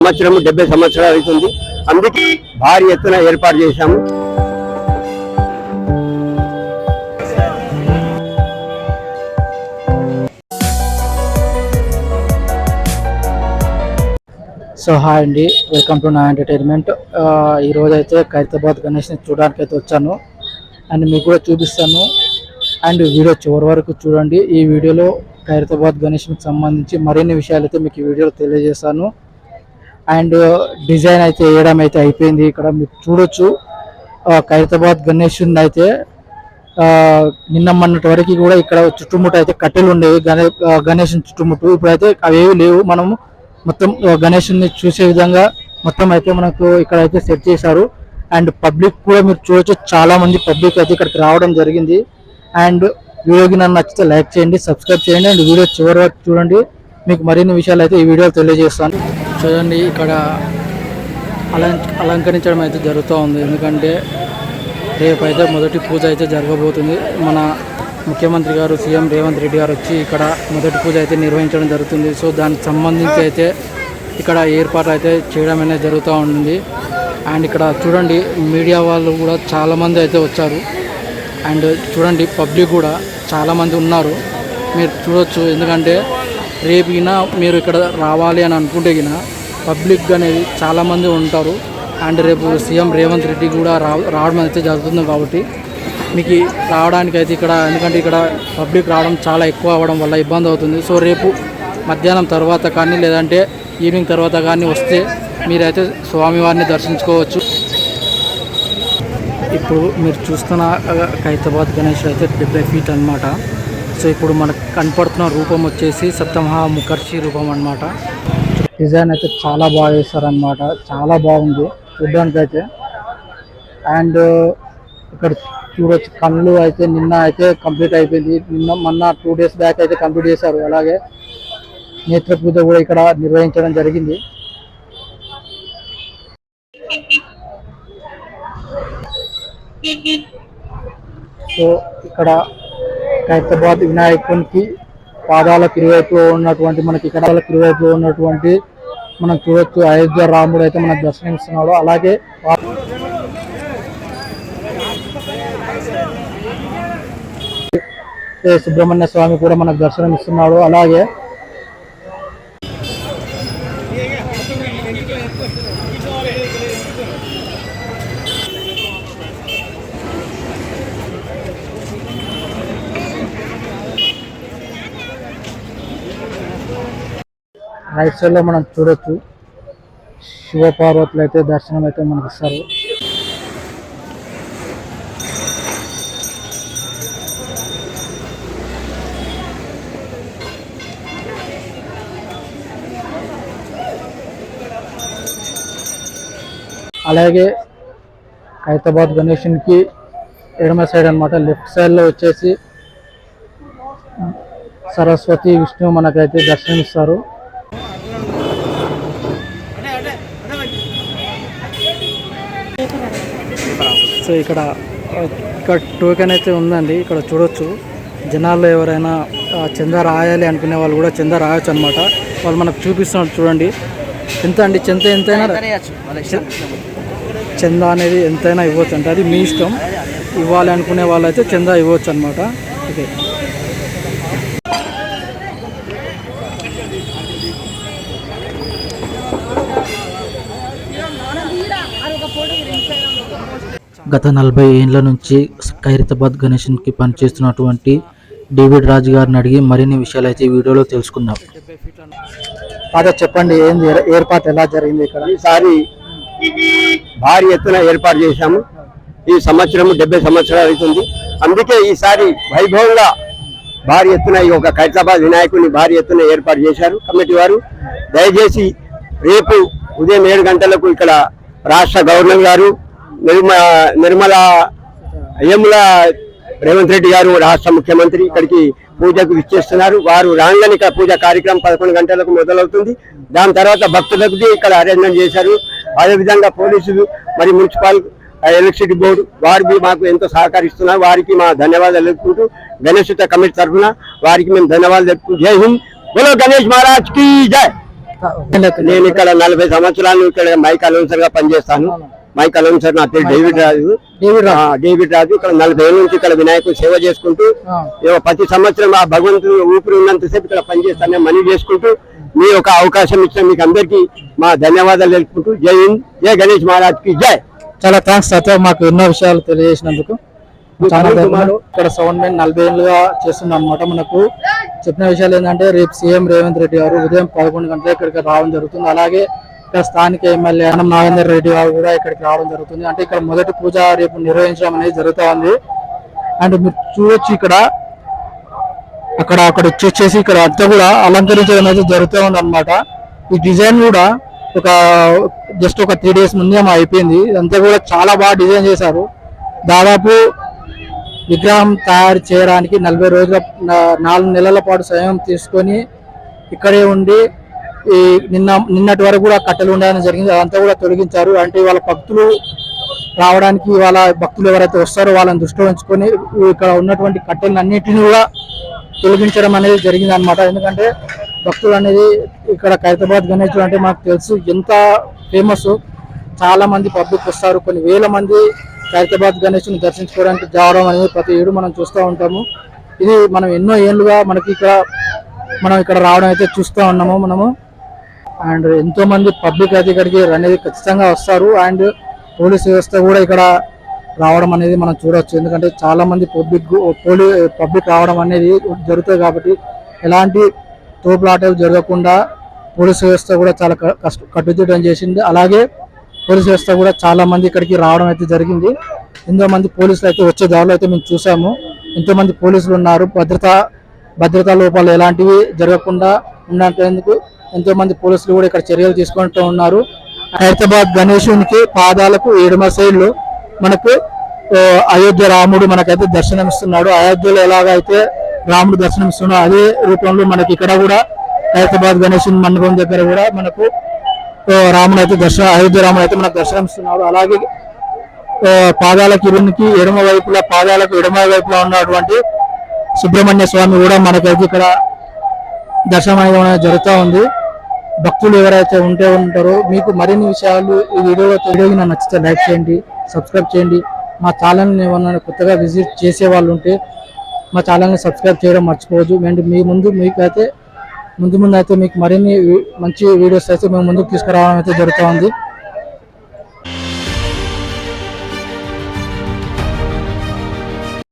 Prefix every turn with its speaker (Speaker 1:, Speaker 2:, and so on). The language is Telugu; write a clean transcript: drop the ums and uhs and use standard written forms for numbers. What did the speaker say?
Speaker 1: సంవత్సరం 70 సంవత్సరాలు అవుతుంది. అందుకే భారీ ఎత్తున ఏర్పాటు చేశాము.
Speaker 2: సో హాయ్ అండి, వెల్కమ్ టు నా ఎంటర్టైన్మెంట్. ఈరోజు అయితే ఖైరతాబాద్ గణేష్ని చూడడానికి అయితే వచ్చాను అండ్ మీకు కూడా చూపిస్తాను. అండ్ వీడియో చివరి వరకు చూడండి. ఈ వీడియోలో ఖైరతాబాద్ గణేష్కి సంబంధించి మరిన్ని విషయాలు అయితే మీకు ఈ వీడియోలో తెలియజేస్తాను. అండ్ డిజైన్ అయితే వేయడం అయితే అయిపోయింది. ఇక్కడ మీరు చూడొచ్చు ఖైరతాబాద్ గణేష్ అయితే నిన్న మొన్నటి వరకు కూడా ఇక్కడ చుట్టుముట్టు అయితే కట్టెలు ఉండేవి గణేష్ చుట్టుముట్టు. ఇప్పుడైతే అవేవి లేవు. మనము మొత్తం గణేష్ని చూసే విధంగా మొత్తం అయితే మనకు ఇక్కడ అయితే సెట్ చేశారు. అండ్ పబ్లిక్ కూడా మీరు చూడొచ్చు, చాలా మంది పబ్లిక్ అయితే ఇక్కడికి రావడం జరిగింది. అండ్ వీడియోకి నన్ను నచ్చితే లైక్ చేయండి, సబ్స్క్రైబ్ చేయండి. అండ్ వీడియో చివరి వరకు చూడండి, మీకు మరిన్ని విషయాలు అయితే ఈ వీడియోలో తెలియజేస్తాను. చూడండి, ఇక్కడ అలంకరించడం అయితే జరుగుతూ ఉంది. ఎందుకంటే రేపు అయితే మొదటి పూజ అయితే జరగబోతుంది. మన ముఖ్యమంత్రి గారు సీఎం రేవంత్ రెడ్డి గారు వచ్చి ఇక్కడ మొదటి పూజ అయితే నిర్వహించడం జరుగుతుంది. సో దానికి సంబంధించి అయితే ఇక్కడ ఏర్పాటు అయితే చేయడం అనేది జరుగుతూ ఉంటుంది. అండ్ ఇక్కడ చూడండి, మీడియా వాళ్ళు కూడా చాలామంది అయితే వచ్చారు. అండ్ చూడండి, పబ్లిక్ కూడా చాలామంది ఉన్నారు, మీరు చూడొచ్చు. ఎందుకంటే రేపు మీరు ఇక్కడ రావాలి అని అనుకుంటే పబ్లిక్ అనేది చాలామంది ఉంటారు. అండ్ రేపు సీఎం రేవంత్ రెడ్డి కూడా రావడం అయితే జరుగుతుంది. కాబట్టి మీకు రావడానికి అయితే ఇక్కడ, ఎందుకంటే ఇక్కడ పబ్లిక్ రావడం చాలా ఎక్కువ అవ్వడం వల్ల ఇబ్బంది అవుతుంది. సో రేపు మధ్యాహ్నం తర్వాత కానీ లేదంటే ఈవినింగ్ తర్వాత కానీ వస్తే మీరైతే స్వామివారిని దర్శించుకోవచ్చు. ఇప్పుడు మీరు చూస్తున్న ఖైరతాబాద్ గణేష్ అయితే 70 ఫీట్ అనమాట. సో ఇప్పుడు మనకు కనపడుతున్న రూపం వచ్చేసి సప్తమహాముఖర్షి రూపం అనమాట. డిజైన్ అయితే చాలా బాగా వేస్తారనమాట, చాలా బాగుంది చూడడానికి అయితే. అండ్ ఇక్కడ చూడొచ్చు, కళ్ళు అయితే నిన్న అయితే కంప్లీట్ అయిపోయింది. మొన్న 2 డేస్ బ్యాక్ అయితే కంప్లీట్ చేశారు. అలాగే నేత్ర పూజ కూడా ఇక్కడ నిర్వహించడం జరిగింది. సో ఇక్కడ ఖైరతాబాద్ వినాయకునికి పాదాలకు ఇరువైపులో ఉన్నటువంటి మనం చూడొచ్చు, అయోధ్య రాముడు అయితే మనకు దర్శనమిస్తున్నాడు. అలాగే సుబ్రహ్మణ్య స్వామి కూడా మనకు దర్శనం ఇస్తున్నాడు. అలాగే రైట్ సైడ్ లో మనం చూడొచ్చు, శివపార్వతులు అయితే దర్శనం అయితే మనకు ఇస్తారు. అలాగే ఖైరతాబాద్ గణేష్కి ఎడమ సైడ్ అనమాట, లెఫ్ట్ సైడ్ లో వచ్చేసి సరస్వతి విష్ణు మనకైతే దర్శనమిస్తారు. సో ఇక్కడ టోకెన్ అయితే ఉందండి. ఇక్కడ చూడొచ్చు, జనాల్లో ఎవరైనా చందా రాయాలి అనుకునే వాళ్ళు కూడా చందా రాయొచ్చు అనమాట. వాళ్ళు మనకు చూపిస్తున్నారు. చూడండి, ఎంత అండి ఎంతైనా చందా అనేది ఎంతైనా ఇవ్వచ్చు అంటే అది మీ ఇష్టం. ఇవ్వాలి అనుకునే వాళ్ళు అయితే చందా ఇవ్వచ్చు అనమాట. ఓకే, గత 40 ఏళ్ల నుంచి ఖైరతాబాద్ గణేష్కి పనిచేస్తున్నటువంటి డేవిడ్ రాజ్ గారిని అడిగి మరిన్ని విషయాలు అయితే ఈ వీడియోలో తెలుసుకుందాం. అదే చెప్పండి, ఏంది ఏర్పాటు ఎలా జరిగింది ఇక్కడ?
Speaker 1: ఈసారి భారీ ఎత్తున ఏర్పాటు చేశాము. ఈ సంవత్సరం 70 సంవత్సరాలు అవుతుంది. అందుకే ఈసారి వైభవంగా భారీ ఎత్తున ఈ ఒక ఖైరతాబాద్ వినాయకుడిని భారీ ఎత్తున ఏర్పాటు చేశారు కమిటీ వారు. దయచేసి రేపు ఉదయం 7 గంటలకు ఇక్కడ రాష్ట్ర గవర్నర్ గారు నిర్మల రేవంత్ రెడ్డి గారు రాష్ట్ర ముఖ్యమంత్రి ఇక్కడికి పూజకు విచ్చేస్తున్నారు. వారు రాగానే ఇక్కడ పూజ కార్యక్రమం 11 గంటలకు మొదలవుతుంది. దాని తర్వాత భక్తులకు ఇక్కడ అరేంజ్మెంట్ చేశారు. అదేవిధంగా పోలీసులు మరి మున్సిపల్ ఎలక్ట్రిసిటీ బోర్డు వారికి మాకు ఎంతో సహకరిస్తున్నారు. వారికి మా ధన్యవాదాలు తెలుపుకుంటూ గణేష్ కమిటీ తరఫున వారికి మేము ధన్యవాదాలు తెలుపుకుంటూ జై హింద్, బోలో గణేష్ మహారాజ్ కీ జై. నేను ఇక్కడ 40 సంవత్సరాలు ఇక్కడ మైక్ అనౌన్సర్ గా పనిచేస్తాను. మైక్ అనౌన్సర్ నా పేరు డేవిడ్ రాజు. డేవిడ్ రాజు ఇక్కడ 40 ఏళ్ళ నుంచి ఇక్కడ వినాయకుడు సేవ చేసుకుంటూ ప్రతి సంవత్సరం ఆ భగవంతుడు ఊపిరి ఉన్నంతసేపు ఇక్కడ పనిచేస్తాను, మనీ చేసుకుంటూ మీ ఒక అవకాశం ఇచ్చిన మీకు అందరికీ మా ధన్యవాదాలు తెలుపుకుంటూ జై హింద్, జై గణేష్ మహారాజ్ కి జై.
Speaker 2: చాలా థ్యాంక్స్ తాత, మాకు ఎన్నో విషయాలు తెలియజేసినందుకు. చాలా ఇక్కడ సౌండ్ మ్యాన్ 40 ఏళ్ళుగా చేస్తున్నాం అనమాట. మనకు చెప్పిన విషయాలు ఏంటంటే రేపు సీఎం రేవంత్ రెడ్డి గారు ఉదయం 11 గంటలకు ఇక్కడికి రావడం జరుగుతుంది. అలాగే ఇక్కడ స్థానిక ఎమ్మెల్యే ఆనం నాగేందర్ రెడ్డి గారు కూడా ఇక్కడికి రావడం జరుగుతుంది. అంటే ఇక్కడ మొదటి పూజ రేపు నిర్వహించడం అనేది జరుగుతూ ఉంది. అండ్ మీరు చూడొచ్చు ఇక్కడ అక్కడ వచ్చేసి ఇక్కడ అంతా కూడా అలంకరించడం అనేది జరుగుతూ ఉంది అనమాట. ఈ డిజైన్ కూడా జస్ట్ ఒక 3 days ముందే అయిపోయింది. ఇదంతా కూడా చాలా బాగా డిజైన్ చేశారు. దాదాపు విగ్రహం తయారు చేయడానికి 40 రోజుల 4 నెలల పాటు సమయం తీసుకొని ఇక్కడే ఉండి నిన్నటి వరకు కూడా కట్టెలు ఉండడం జరిగింది. అదంతా కూడా తొలగించారు. అంటే వాళ్ళ భక్తులు రావడానికి, వాళ్ళ భక్తులు ఎవరైతే వస్తారో వాళ్ళని దృష్టిలో ఉంచుకొని ఇక్కడ ఉన్నటువంటి కట్టెలన్నింటినీ కూడా తొలగించడం అనేది జరిగింది అనమాట. ఎందుకంటే భక్తులు అనేది ఇక్కడ ఖైరతాబాద్ గణేష్ అంటే మనకు తెలుసు ఎంత ఫేమస్. చాలా మంది పబ్లిక్ వస్తారు, కొన్ని వేల మంది ఖైరతాబాద్ గణేష్ని దర్శించుకోవడానికి రావడం అనేది ప్రతి ఏడు మనం చూస్తూ ఉంటాము. ఇది మనం ఎన్నో ఏళ్ళుగా మనం ఇక్కడ రావడం అయితే చూస్తూ ఉన్నాము మనము. అండ్ ఎంతో మంది పబ్లిక్ అయితే ఇక్కడికి అనేది ఖచ్చితంగా వస్తారు. అండ్ పోలీస్ వ్యవస్థ కూడా ఇక్కడ రావడం అనేది మనం చూడవచ్చు. ఎందుకంటే చాలా మంది పబ్లిక్ రావడం అనేది జరుగుతుంది కాబట్టి ఎలాంటి తోపులాటలు జరగకుండా పోలీస్ వ్యవస్థ కూడా చాలా కట్టుదిట్టం చేసింది. అలాగే పోలీస్ వ్యవస్థ కూడా చాలా మంది ఇక్కడికి రావడం అయితే జరిగింది. ఎంతో మంది పోలీసులు అయితే వచ్చే దారిలో అయితే మేము చూసాము. ఎంతో మంది పోలీసులు ఉన్నారు. భద్రతా లోపాలు ఎలాంటివి జరగకుండా ఉండేందుకు ఎంతో మంది పోలీసులు కూడా ఇక్కడ చర్యలు తీసుకుంటూ ఉన్నారు. ఖైరతాబాద్ గణేశునికి పాదాలకు ఎడమ సైడ్లో మనకు అయోధ్య రాముడు మనకైతే దర్శనమిస్తున్నాడు. అయోధ్యలో ఎలాగైతే రాముడు దర్శనమిస్తున్నాడు అదే రూపంలో మనకి ఇక్కడ కూడా ఖైరతాబాద్ గణేశుని మండపం దగ్గర కూడా మనకు అయోధ్య రాముడు అయితే మనకు దర్శనమిస్తున్నాడు. అలాగే పాదాలకు ఎడమ వైపులా ఉన్నటువంటి సుబ్రహ్మణ్య స్వామి కూడా మనకైతే ఇక్కడ దర్శనం అనేది జరుగుతూ ఉంది. భక్తులు ఎవరైతే ఉంటారో మీకు మరిన్ని విషయాలు ఈ వీడియోకి నచ్చితే లైక్ చేయండి, సబ్స్క్రైబ్ చేయండి. మా ఛానల్ని ఏమన్నా కొత్తగా విజిట్ చేసే వాళ్ళు ఉంటే మా ఛానల్ని సబ్స్క్రైబ్ చేయడం మర్చిపోవద్దు. అండ్ ముందు అయితే మీకు మరిన్ని మంచి వీడియోస్ అయితే మేము ముందుకు తీసుకురావడం అయితే జరుగుతూ ఉంది.